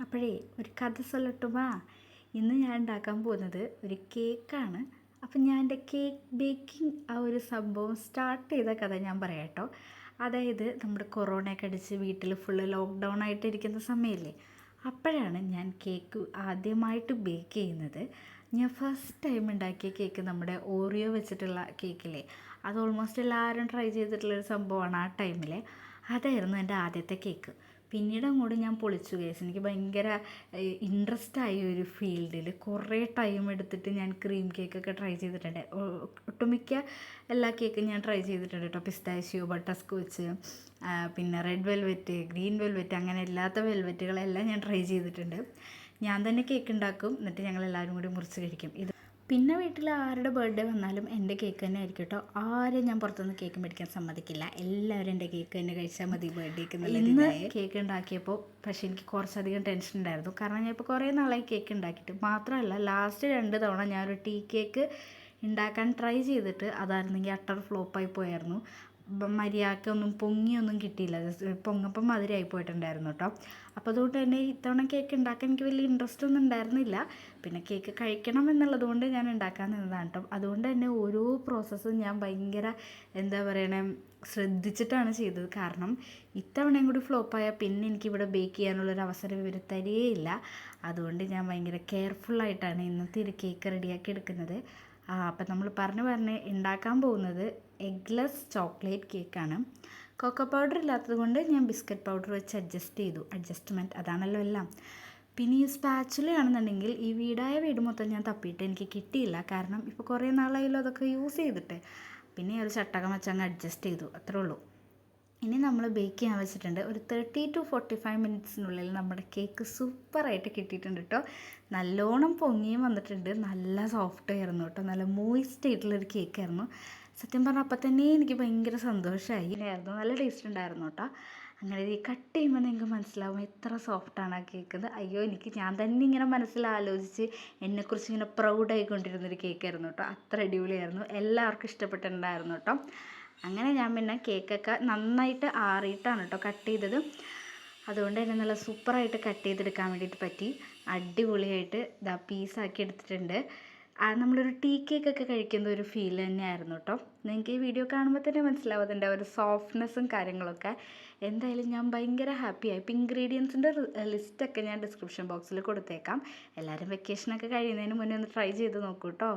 അപ്പോഴേ ഒരു കഥ சொல்லட்டுமா? ഇന്ന് ഞാൻ ഉണ്ടാക്കാൻ പോകുന്നത് ഒരു കേക്കാണ്. അപ്പം ഞാൻ എൻ്റെ കേക്ക് ബേക്കിംഗ് ആ ഒരു സംഭവം സ്റ്റാർട്ട് ചെയ്ത കഥ ഞാൻ പറയാം കേട്ടോ. അതായത് നമ്മുടെ കൊറോണയൊക്കെ അടിച്ച് വീട്ടിൽ ഫുള്ള് ലോക്ക്ഡൗൺ ആയിട്ട് ഇരിക്കുന്ന സമയമില്ലേ, അപ്പോഴാണ് ഞാൻ കേക്ക് ആദ്യമായിട്ട് ബേക്ക് ചെയ്യുന്നത്. ഞാൻ ഫസ്റ്റ് ടൈം ഉണ്ടാക്കിയ കേക്ക് നമ്മുടെ ഓറിയോ വെച്ചിട്ടുള്ള കേക്കില്ലേ, അത് ഓൾമോസ്റ്റ് എല്ലാവരും ട്രൈ ചെയ്തിട്ടുള്ളൊരു സംഭവമാണ് ആ ടൈമിൽ. അതായിരുന്നു എൻ്റെ ആദ്യത്തെ കേക്ക്. പിന്നീട് അങ്ങോട്ട് ഞാൻ പൊളിച്ചു കേസ്. എനിക്ക് ഭയങ്കര ഇൻട്രസ്റ്റ് ആയ ഒരു ഫീൽഡിൽ കുറേ ടൈം എടുത്തിട്ട് ഞാൻ ക്രീം കേക്കൊക്കെ ട്രൈ ചെയ്തിട്ടുണ്ട്. ഒട്ടുമിക്ക എല്ലാ കേക്കും ഞാൻ ട്രൈ ചെയ്തിട്ടുണ്ട് കേട്ടോ. പിസ്താഷ്യോ, ബട്ടർ സ്കോച്ച്, പിന്നെ റെഡ് വെൽവെറ്റ്, ഗ്രീൻ വെൽവെറ്റ്, അങ്ങനെ എല്ലാത്ത വെൽവെറ്റുകളെല്ലാം ഞാൻ ട്രൈ ചെയ്തിട്ടുണ്ട്. ഞാൻ തന്നെ കേക്ക് ഉണ്ടാക്കും, എന്നിട്ട് ഞങ്ങൾ എല്ലാവരും കൂടി മുറിച്ച് കഴിക്കും. പിന്നെ വീട്ടിൽ ആരുടെ ബർത്ത്ഡേ വന്നാലും എൻ്റെ കേക്ക് തന്നെ ആയിരിക്കും കേട്ടോ. ആരും ഞാൻ പുറത്തുനിന്ന് കേക്ക് മേടിക്കാൻ സമ്മതിക്കില്ല. എല്ലാവരും എൻ്റെ കേക്ക് തന്നെ കഴിച്ചാൽ മതി ബർത്ത്ഡേക്ക്. ഇന്ന് കേക്ക് ഉണ്ടാക്കിയപ്പോൾ പക്ഷേ എനിക്ക് കുറച്ചധികം ടെൻഷൻ ഉണ്ടായിരുന്നു. കാരണം ഞാൻ ഇപ്പോൾ കുറേ നാളായി കേക്ക് ഉണ്ടാക്കിയിട്ട്. മാത്രമല്ല ലാസ്റ്റ് 2 തവണ ഞാനൊരു ടീ കേക്ക് ഉണ്ടാക്കാൻ ട്രൈ ചെയ്തിട്ട് അതായിരുന്നെങ്കിൽ അട്ടർ ഫ്ലോപ്പായി പോയായിരുന്നു. മര്യാദക്കൊന്നും പൊങ്ങിയൊന്നും കിട്ടിയില്ല. പൊങ്ങപ്പം മധുരമായി പോയിട്ടുണ്ടായിരുന്നു കേട്ടോ. അപ്പോൾ അതുകൊണ്ട് തന്നെ ഇത്തവണ കേക്ക് ഉണ്ടാക്കാൻ എനിക്ക് വലിയ ഇൻട്രസ്റ്റ് ഒന്നും ഉണ്ടായിരുന്നില്ല. പിന്നെ കേക്ക് കഴിക്കണം എന്നുള്ളത് കൊണ്ട് ഞാൻ ഉണ്ടാക്കാൻ നിന്നതാണ് കേട്ടോ. അതുകൊണ്ട് തന്നെ ഓരോ പ്രോസസ്സും ഞാൻ ഭയങ്കര എന്താ പറയണേ ശ്രദ്ധിച്ചിട്ടാണ് ചെയ്തത്. കാരണം ഇത്തവണയും കൂടി ഫ്ലോപ്പായാൽ പിന്നെ എനിക്കിവിടെ ബേക്ക് ചെയ്യാനുള്ളൊരു അവസരം ഇവർ തരികയില്ല. അതുകൊണ്ട് ഞാൻ ഭയങ്കര കെയർഫുള്ളായിട്ടാണ് ഇന്നത്തെ ഒരു കേക്ക് റെഡിയാക്കി എടുക്കുന്നത്. അപ്പം നമ്മൾ പറഞ്ഞ് ഉണ്ടാക്കാൻ പോകുന്നത് എഗ്ലെസ് ചോക്ലേറ്റ് കേക്കാണ്. കൊക്കോ പൗഡർ ഇല്ലാത്തത് കൊണ്ട് ഞാൻ ബിസ്ക്കറ്റ് പൗഡർ വെച്ച് അഡ്ജസ്റ്റ്മെൻറ്റ് അതാണല്ലോ എല്ലാം. പിന്നെ ഈ സ്പാച്ചുലയാണെന്നുണ്ടെങ്കിൽ ഈ വീട് മൊത്തം ഞാൻ തപ്പിയിട്ട് എനിക്ക് കിട്ടിയില്ല. കാരണം ഇപ്പോൾ കുറേ നാളായല്ലോ അതൊക്കെ യൂസ് ചെയ്തിട്ട്. പിന്നെ ഒരു ചട്ടകം വെച്ചങ്ങ് അഡ്ജസ്റ്റ് ചെയ്തു, അത്രേ ഉള്ളൂ. ഇനി നമ്മൾ ബേക്ക് ചെയ്യാൻ വെച്ചിട്ടുണ്ട്. ഒരു 30 to 45 മിനിറ്റ്സിനുള്ളിൽ നമ്മുടെ കേക്ക് സൂപ്പറായിട്ട് കിട്ടിയിട്ടുണ്ട് കേട്ടോ. നല്ലോണം പൊങ്ങിയും വന്നിട്ടുണ്ട്. നല്ല സോഫ്റ്റ് ആയിരുന്നു കേട്ടോ. നല്ല മോയിസ്റ്റ് ആയിട്ടുള്ളൊരു കേക്കായിരുന്നു. സത്യം പറഞ്ഞാൽ അപ്പം തന്നെ എനിക്ക് ഭയങ്കര സന്തോഷമായി. ആയിരുന്നു, നല്ല ടേസ്റ്റ് ഉണ്ടായിരുന്നു കേട്ടോ. അങ്ങനെ ഈ കട്ട് ചെയ്യുമ്പോൾ നിങ്ങൾക്ക് മനസ്സിലാവും എത്ര സോഫ്റ്റാണ് ആ കേക്ക്. അയ്യോ, ഞാൻ തന്നെ ഇങ്ങനെ മനസ്സിലാലോചിച്ച് എന്നെക്കുറിച്ച് ഇങ്ങനെ പ്രൗഡായിക്കൊണ്ടിരുന്നൊരു കേക്കായിരുന്നു കേട്ടോ. അത്ര അടിപൊളിയായിരുന്നു, എല്ലാവർക്കും ഇഷ്ടപ്പെട്ടിട്ടുണ്ടായിരുന്നു കേട്ടോ. അങ്ങനെ ഞാൻ പിന്നെ കേക്കൊക്കെ നന്നായിട്ട് ആറിയിട്ടാണ് കേട്ടോ കട്ട് ചെയ്തത്. അതുകൊണ്ട് തന്നെ നല്ല സൂപ്പറായിട്ട് കട്ട് ചെയ്തെടുക്കാൻ വേണ്ടിയിട്ട് പറ്റി. അടിപൊളിയായിട്ട് പീസാക്കി എടുത്തിട്ടുണ്ട്. നമ്മളൊരു ടീ കേക്കൊക്കെ കഴിക്കുന്ന ഒരു ഫീൽ തന്നെയായിരുന്നു കേട്ടോ. നിങ്ങൾക്ക് ഈ വീഡിയോ കാണുമ്പോൾ തന്നെ മനസ്സിലാവും അതിൻ്റെ ഒരു സോഫ്റ്റ്നെസ്സും കാര്യങ്ങളൊക്കെ. എന്തായാലും ഞാൻ ഭയങ്കര ഹാപ്പിയായി. ഇപ്പോൾ ഇൻഗ്രീഡിയൻസിൻ്റെ ലിസ്റ്റൊക്കെ ഞാൻ ഡിസ്ക്രിപ്ഷൻ ബോക്സിൽ കൊടുത്തേക്കാം. എല്ലാവരും വെക്കേഷനൊക്കെ കഴിയുന്നതിന് മുന്നേ ഒന്ന് ട്രൈ ചെയ്ത് നോക്കൂ കേട്ടോ.